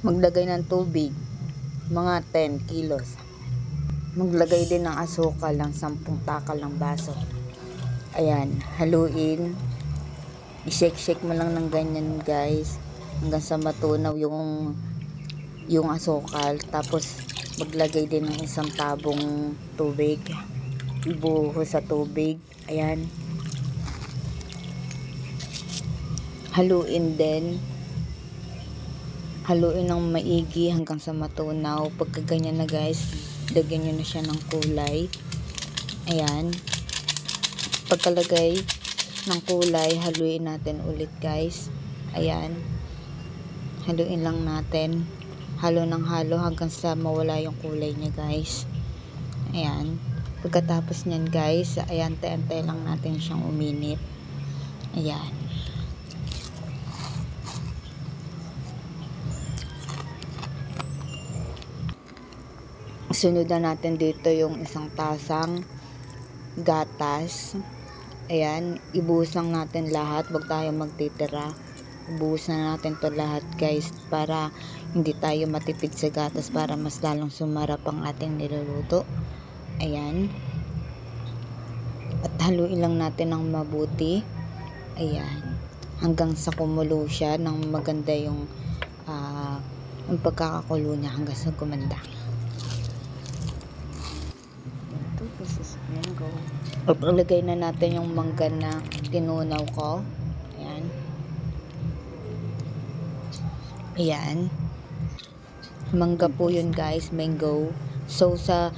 Maglagay ng tubig, mga 10 kilos. Maglagay din ng asukal ng 10 takal ng baso. Ayan, haluin. I-shake-shake mo lang ng ganyan guys, hanggang sa matunaw yung asukal. Tapos maglagay din ng 1 tabong tubig. Ibuhos sa tubig. Ayan. Haluin din. Haluin ng maigi hanggang sa matunaw. Pagka ganyan na guys, lagyan nyo na siya ng kulay. Ayan. Pagkalagay ng kulay, haluin natin ulit guys. Ayan. Haluin lang natin. Halo ng halo hanggang sa mawala yung kulay niya guys. Ayan. Pagkatapos nyan guys, ayan, antay lang natin siyang uminit. Ayan. Sunod na natin dito yung 1 tasang gatas. Ayan, ibuhos lang natin lahat, wag tayo magtitira. Ibuhos na natin to lahat guys, para hindi tayo matipid sa gatas, para mas lalong sumarap ang ating niluluto. Ayan. At haluin lang natin ng mabuti. Ayan. Hanggang sa kumulo siya ng maganda yung pagkakakulo niya, hanggang sa gumanda. This is mango. Ilagay na natin yung mangga na tinunaw ko. Ayan. Ayan. Mangga po yun guys, mango. So sa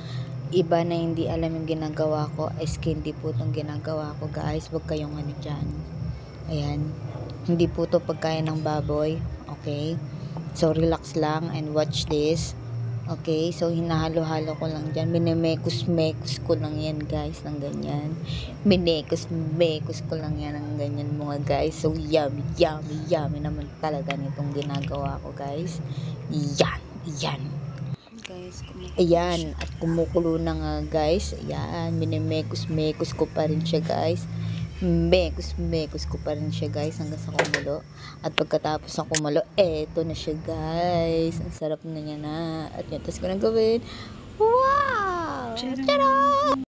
iba na hindi alam yung ginagawa ko, is candy po itong ginagawa ko guys. Huwag kayong ano dyan. Ayan. Hindi po ito pagkain ng baboy. Okay. So relax lang and watch this. Okay, so hinahalo-halo ko lang dyan. Minimekos-mekos ko lang yan guys, ng ganyan. Minekos-mekos ko lang yan ng ganyan mga guys. So yummy, yummy, yummy naman talaga nitong ginagawa ko guys. Yan, yan. Guys, ayan, at kumukulo na nga guys. Ayan, minimekos-mekos ko pa rin siya guys. Mekos ko pa rin siya guys hanggang sa kumulo. At pagkatapos ng kumulo, eto na siya guys. Ang sarap na niya na. At yun, tapos ko nang gawin. Wow! Tara!